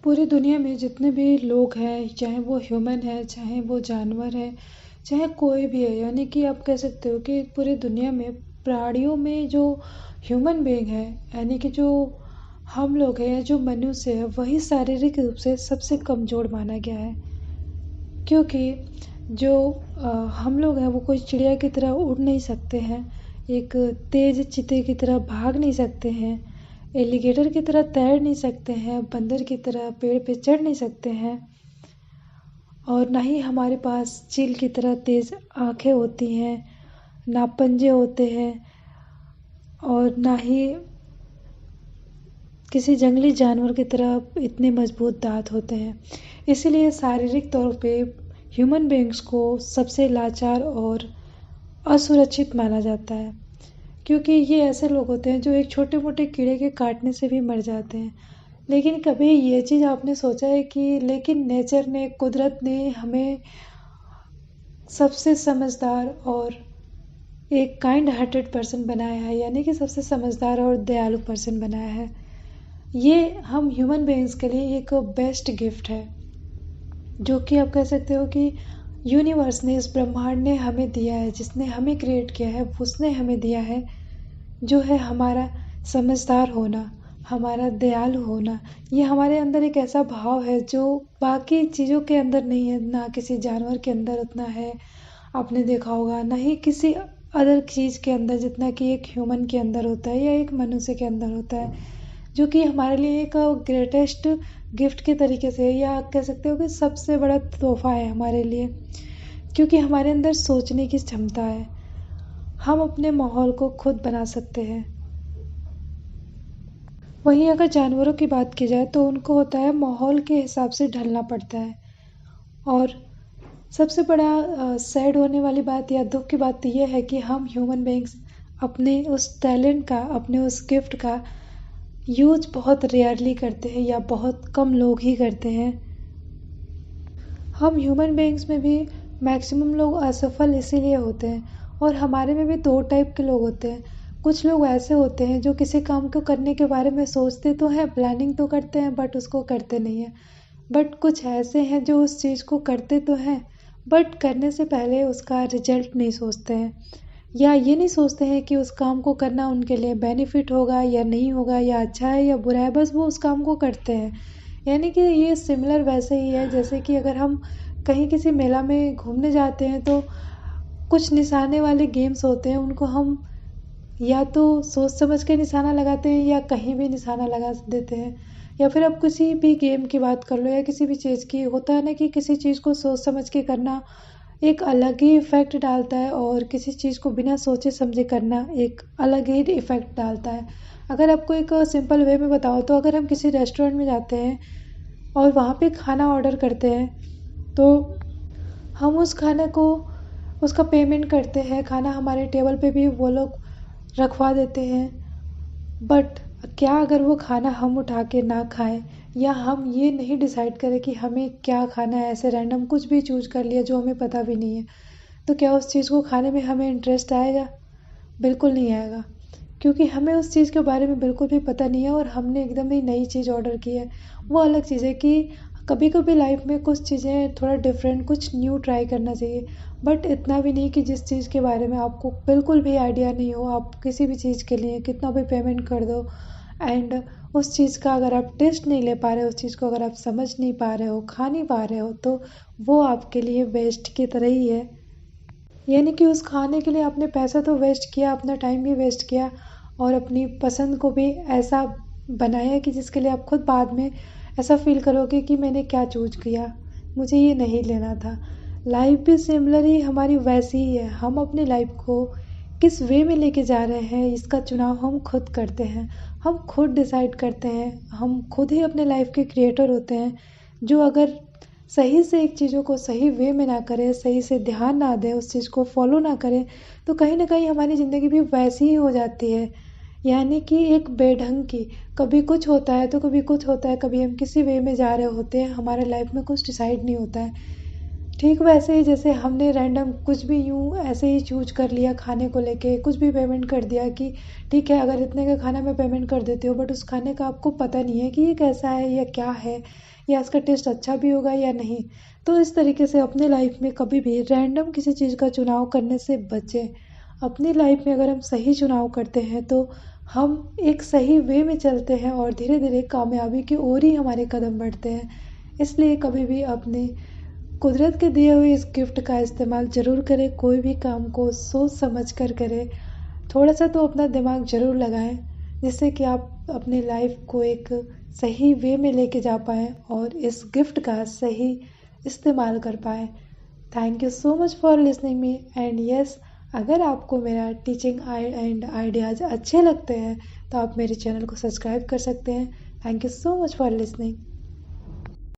पूरी दुनिया में जितने भी लोग हैं, चाहे वो ह्यूमन है, चाहे वो जानवर है, चाहे कोई भी है, यानी कि आप कह सकते हो कि पूरी दुनिया में प्राणियों में जो ह्यूमन बीइंग है, यानी कि जो हम लोग हैं या जो मनुष्य है, वही शारीरिक रूप से सबसे कमज़ोर माना गया है। क्योंकि जो हम लोग हैं वो कोई चिड़िया की तरह उड़ नहीं सकते हैं, एक तेज़ चीते की तरह भाग नहीं सकते हैं, एलिगेटर की तरह तैर नहीं सकते हैं, बंदर की तरह पेड़ पे चढ़ नहीं सकते हैं, और ना ही हमारे पास चील की तरह तेज़ आँखें होती हैं, ना पंजे होते हैं, और ना ही किसी जंगली जानवर की तरह इतने मजबूत दाँत होते हैं। इसीलिए शारीरिक तौर पे ह्यूमन बीइंग्स को सबसे लाचार और असुरक्षित माना जाता है, क्योंकि ये ऐसे लोग होते हैं जो एक छोटे-मोटे कीड़े के काटने से भी मर जाते हैं। लेकिन कभी ये चीज़ आपने सोचा है कि लेकिन नेचर ने, कुदरत ने हमें सबसे समझदार और एक काइंड हार्टेड पर्सन बनाया है, यानी कि सबसे समझदार और दयालु पर्सन बनाया है। ये हम ह्यूमन बीइंग्स के लिए एक बेस्ट गिफ्ट है, जो कि आप कह सकते हो कि यूनिवर्स ने, इस ब्रह्मांड ने हमें दिया है, जिसने हमें क्रिएट किया है उसने हमें दिया है, जो है हमारा समझदार होना, हमारा दयालु होना। ये हमारे अंदर एक ऐसा भाव है जो बाकी चीज़ों के अंदर नहीं है, ना किसी जानवर के अंदर उतना है, आपने देखा होगा, ना ही किसी अदर चीज़ के अंदर जितना कि एक ह्यूमन के अंदर होता है या एक मनुष्य के अंदर होता है, जो कि हमारे लिए एक ग्रेटेस्ट गिफ्ट के तरीके से, या कह सकते हो कि सबसे बड़ा तोहफा है हमारे लिए, क्योंकि हमारे अंदर सोचने की क्षमता है। हम अपने माहौल को खुद बना सकते हैं। वहीं अगर जानवरों की बात की जाए तो उनको होता है माहौल के हिसाब से ढलना पड़ता है, और सबसे बड़ा सैड होने वाली बात या दुख की बात तो ये है कि हम ह्यूमन बीइंग्स अपने उस टैलेंट का, अपने उस गिफ्ट का यूज़ बहुत रेयरली करते हैं, या बहुत कम लोग ही करते हैं। हम ह्यूमन बीइंग्स में भी मैक्सिमम लोग असफल इसीलिए होते हैं, और हमारे में भी दो टाइप के लोग होते हैं। कुछ लोग ऐसे होते हैं जो किसी काम को करने के बारे में सोचते तो हैं, प्लानिंग तो करते हैं, बट उसको करते नहीं हैं। बट कुछ ऐसे हैं जो उस चीज़ को करते तो हैं, बट करने से पहले उसका रिजल्ट नहीं सोचते हैं, या ये नहीं सोचते हैं कि उस काम को करना उनके लिए बेनिफिट होगा या नहीं होगा, या अच्छा है या बुरा है, बस वो उस काम को करते हैं। यानी कि ये सिमिलर वैसे ही है जैसे कि अगर हम कहीं किसी मेला में घूमने जाते हैं तो कुछ निशाने वाले गेम्स होते हैं, उनको हम या तो सोच समझ के निशाना लगाते हैं या कहीं भी निशाना लगा देते हैं। या फिर आप किसी भी गेम की बात कर लो या किसी भी चीज़ की, होता है ना कि किसी चीज़ को सोच समझ के करना एक अलग ही इफ़ेक्ट डालता है, और किसी चीज़ को बिना सोचे समझे करना एक अलग ही इफ़ेक्ट डालता है। अगर आपको एक सिंपल वे में बताऊँ तो अगर हम किसी रेस्टोरेंट में जाते हैं और वहाँ पे खाना ऑर्डर करते हैं, तो हम उस खाने को, उसका पेमेंट करते हैं, खाना हमारे टेबल पे भी वो लोग रखवा देते हैं। बट क्या अगर वो खाना हम उठा के ना खाएं, या हम ये नहीं डिसाइड करें कि हमें क्या खाना है, ऐसे रैंडम कुछ भी चूज़ कर लिया जो हमें पता भी नहीं है, तो क्या उस चीज़ को खाने में हमें इंटरेस्ट आएगा? बिल्कुल नहीं आएगा, क्योंकि हमें उस चीज़ के बारे में बिल्कुल भी पता नहीं है और हमने एकदम ही नई चीज़ ऑर्डर की है। वो अलग चीज़ है कि कभी-कभी लाइफ में कुछ चीज़ें थोड़ा डिफरेंट, कुछ न्यू ट्राई करना चाहिए, बट इतना भी नहीं कि जिस चीज़ के बारे में आपको बिल्कुल भी आइडिया नहीं हो, आप किसी भी चीज़ के लिए कितना भी पेमेंट कर दो, एंड उस चीज़ का अगर आप टेस्ट नहीं ले पा रहे हो, उस चीज़ को अगर आप समझ नहीं पा रहे हो, खा नहीं पा रहे हो, तो वो आपके लिए वेस्ट की तरह ही है। यानी कि उस खाने के लिए आपने पैसा तो वेस्ट किया, अपना टाइम भी वेस्ट किया, और अपनी पसंद को भी ऐसा बनाया कि जिसके लिए आप खुद बाद में ऐसा फ़ील करोगे कि मैंने क्या चूज़ किया, मुझे ये नहीं लेना था। लाइफ़ भी सिमिलर ही हमारी वैसी ही है, हम अपनी लाइफ़ को किस वे में लेके जा रहे हैं इसका चुनाव हम खुद करते हैं, हम खुद डिसाइड करते हैं, हम खुद ही अपने लाइफ़ के क्रिएटर होते हैं। जो अगर सही से एक चीज़ों को सही वे में ना करें, सही से ध्यान ना दें, उस चीज़ को फ़ॉलो ना करें, तो कहीं न कहीं हमारी ज़िंदगी भी वैसी ही हो जाती है। यानी कि एक बेढंग की, कभी कुछ होता है तो कभी कुछ होता है, कभी हम किसी वे में जा रहे होते हैं, हमारे लाइफ़ में कुछ डिसाइड नहीं होता है। ठीक वैसे ही जैसे हमने रैंडम कुछ भी यूँ ऐसे ही चूज कर लिया खाने को लेके, कुछ भी पेमेंट कर दिया कि ठीक है अगर इतने का खाना मैं पेमेंट कर देती हूँ, बट उस खाने का आपको पता नहीं है कि ये कैसा है या क्या है, या इसका टेस्ट अच्छा भी होगा या नहीं। तो इस तरीके से अपने लाइफ में कभी भी रैंडम किसी चीज़ का चुनाव करने से बचें। अपनी लाइफ में अगर हम सही चुनाव करते हैं तो हम एक सही वे में चलते हैं और धीरे धीरे कामयाबी की ओर ही हमारे कदम बढ़ते हैं। इसलिए कभी भी अपने कुदरत के दिए हुए इस गिफ्ट का इस्तेमाल ज़रूर करें। कोई भी काम को सोच समझ कर करें। थोड़ा सा तो अपना दिमाग ज़रूर लगाएं, जिससे कि आप अपनी लाइफ को एक सही वे में लेके जा पाएँ और इस गिफ्ट का सही इस्तेमाल कर पाएँ। Thank you so much for listening me and yes, अगर आपको मेरा टीचिंग एंड आइडियाज़ अच्छे लगते हैं तो आप मेरे चैनल को सब्सक्राइब कर सकते हैं। Thank you so much for listening.